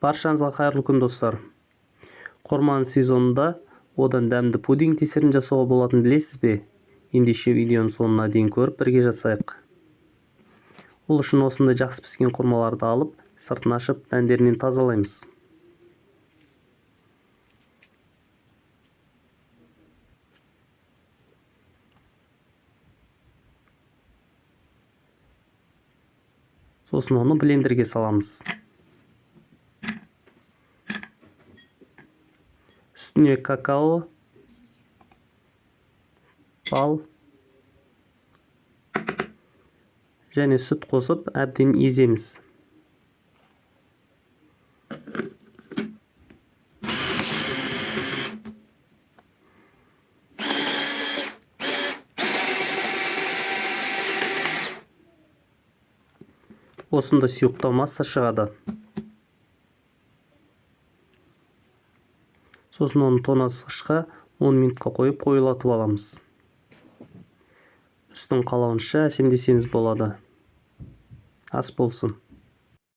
Баршаңызға қайырлы күн достар. Қорманың сезонында одан дәмді пудинг десертін жасауға болатынын білесіз бе? Ендеше видеоның соңына дейін көріп бірге жасайық. Ол үшін осындай жақсы піскен құрмаларды алып, сыртын ашып, дәндерінен тазалаймыз. Сосын оны блендерге саламыз. Үстіне какао, бал және сүт қосып әбден еземіз. Осында сұйықтау масса шығады. Сосын оны тоңазытқышқа 10 минутқа қойып қоюлатып аламыз. Үстін қалауынша әсемдесеңіз болады. Ас болсын.